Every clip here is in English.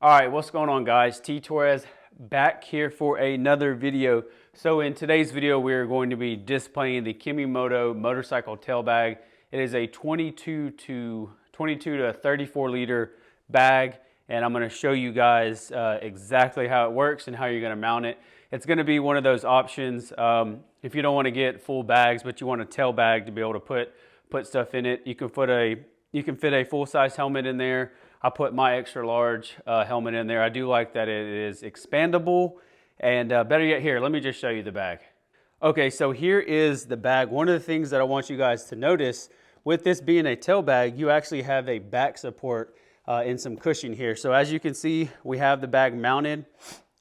All right, what's going on, guys? T Torres back here for another video. So in today's video, we're going to be displaying the Kimimoto motorcycle tail bag. It is a 22 to 34 liter bag, and I'm going to show you guys exactly how it works and how you're going to mount it. It's going to be one of those options if you don't want to get full bags, but you want a tail bag to be able to put stuff in it. You can fit a full-size helmet in there. I put my extra large helmet in there. I do like that it is expandable, and better yet, here, let me just show you the bag. Okay, so here is the bag. One of the things that I want you guys to notice, with this being a tail bag, you actually have a back support and some cushion here. So as you can see, we have the bag mounted,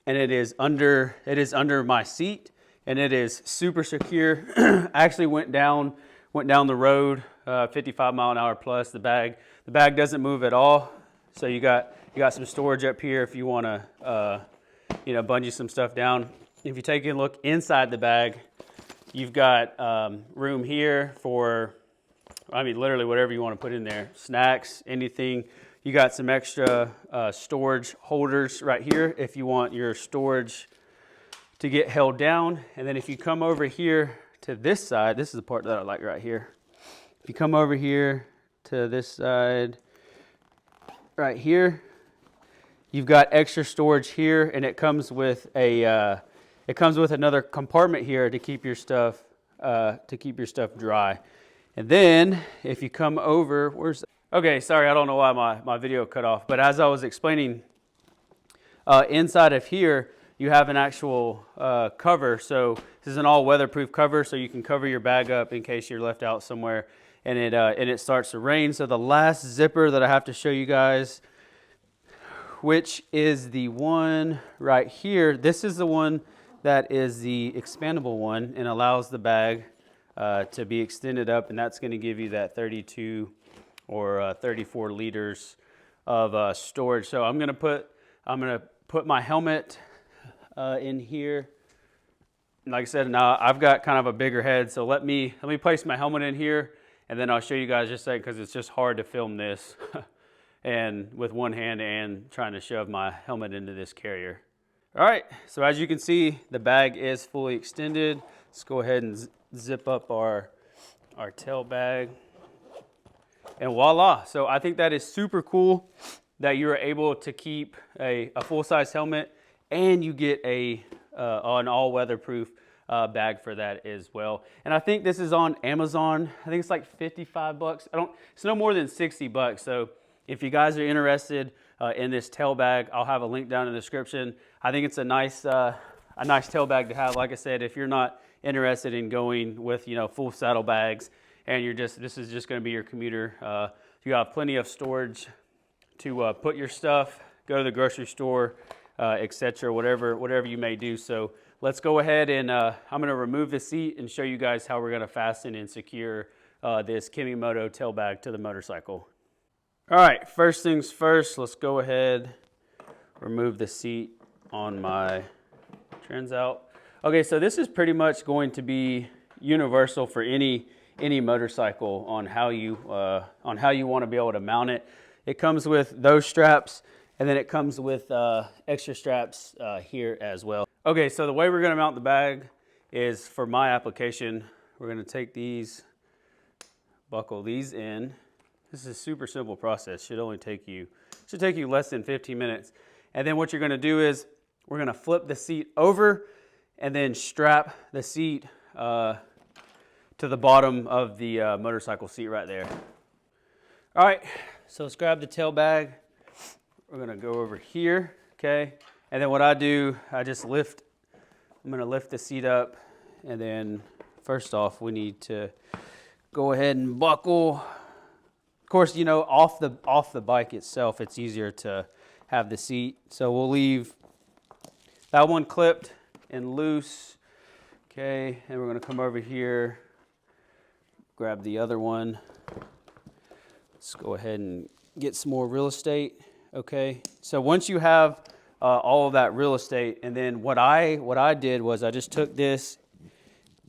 and it is under my seat, and it is super secure. I actually went down the road 55 mile an hour plus. The bag doesn't move at all. So you got some storage up here if you want to bungee some stuff down. If you take a look inside the bag, you've got room here for, literally whatever you want to put in there. Snacks, anything. You got some extra storage holders right here if you want your storage to get held down. And then if you come over here to this side, this is the part that I like right here. If you come over here to this side, right here, you've got extra storage here, and it comes with another compartment here to keep your stuff dry. And then if you come over, okay, sorry, I don't know why my video cut off, but as I was explaining, inside of here you have an actual cover. So this is an all weatherproof cover, so you can cover your bag up in case you're left out somewhere and it starts to rain. So the last zipper that I have to show you guys, which is the one right here, this is the one that is the expandable one and allows the bag to be extended up, and that's going to give you that 32 or 34 liters of storage. So I'm going to put my helmet in here. Like I said, now I've got kind of a bigger head, so let me place my helmet in here, and then I'll show you guys just a second, because it's just hard to film this and with one hand and trying to shove my helmet into this carrier. All right, so as you can see, the bag is fully extended. Let's go ahead and zip up our tail bag, and voila. So I think that is super cool that you're able to keep a full-size helmet, and you get an all weatherproof bag for that as well. And I think this is on Amazon. I think it's like 55 bucks. It's no more than 60 bucks. So if you guys are interested in this tail bag, I'll have a link down in the description. I think it's a nice tail bag to have. Like I said, if you're not interested in going with full saddle bags, and this is just going to be your commuter, you have plenty of storage to put your stuff, go to the grocery store, etc., whatever you may do. So let's go ahead and I'm going to remove the seat and show you guys how we're going to fasten and secure this Kimimoto tail bag to the motorcycle. All right, first things first, let's go ahead, remove the seat on my Transalp. Okay, so this is pretty much going to be universal for any motorcycle on how you want to be able to mount it. It comes with those straps, and then it comes with extra straps here as well. Okay, so the way we're going to mount the bag is, for my application, we're going to take these, buckle these in. This is a super simple process. Should take you less than 15 minutes. And then what you're going to do is we're going to flip the seat over and then strap the seat to the bottom of the motorcycle seat right there. All right, so let's grab the tail bag. We're going to go over here, okay? And then what I do, I'm going to lift the seat up, and then first off, we need to go ahead and buckle. Of course, off the bike itself, it's easier to have the seat. So we'll leave that one clipped and loose, okay? And we're going to come over here, grab the other one. Let's go ahead and get some more real estate. Okay, so once you have all of that real estate, and then what I did was I just took this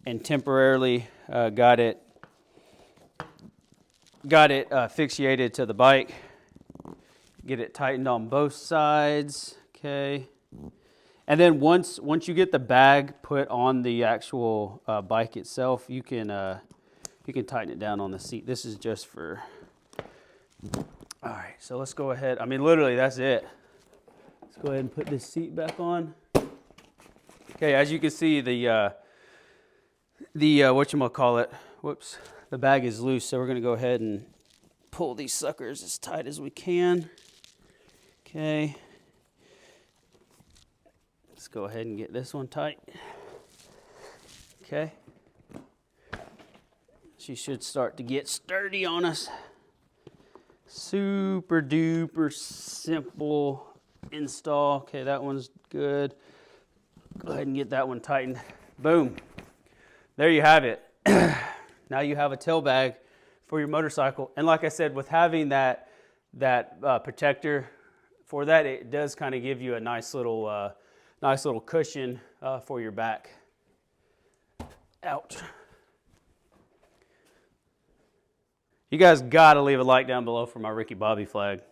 and temporarily got it asphyxiated to the bike. get it tightened on both sides, okay. And then once you get the bag put on the actual bike itself, you can tighten it down on the seat. This is just for, all right, so let's go ahead. I mean, literally, that's it. Let's go ahead and put this seat back on. Okay, as you can see, the whatchamacallit, whoops, the bag is loose, so we're gonna go ahead and pull these suckers as tight as we can. Okay. Let's go ahead and get this one tight. Okay. She should start to get sturdy on us. Super duper simple install. Okay, that one's good. Go ahead and get that one tightened. Boom. There you have it. Now you have a tail bag for your motorcycle. And like I said, with having that protector for that, it does kind of give you a nice little cushion for your back. Ouch. You guys gotta leave a like down below for my Ricky Bobby flag.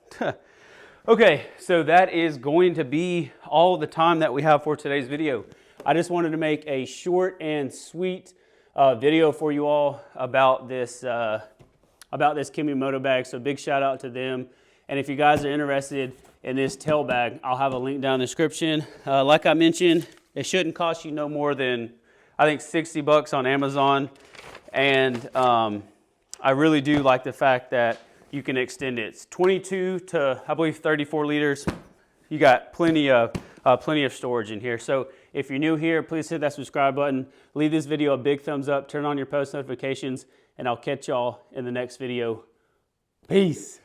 Okay, so that is going to be all the time that we have for today's video. I just wanted to make a short and sweet video for you all about this Kimi Moto bag. So big shout out to them. And if you guys are interested in this tail bag, I'll have a link down in the description. Like I mentioned, it shouldn't cost you no more than, I think, 60 bucks on Amazon. And I really do like the fact that you can extend it. It's 22 to, I believe, 34 liters. You got plenty of storage in here. So if you're new here, please hit that subscribe button. Leave this video a big thumbs up. Turn on your post notifications, and I'll catch y'all in the next video. Peace.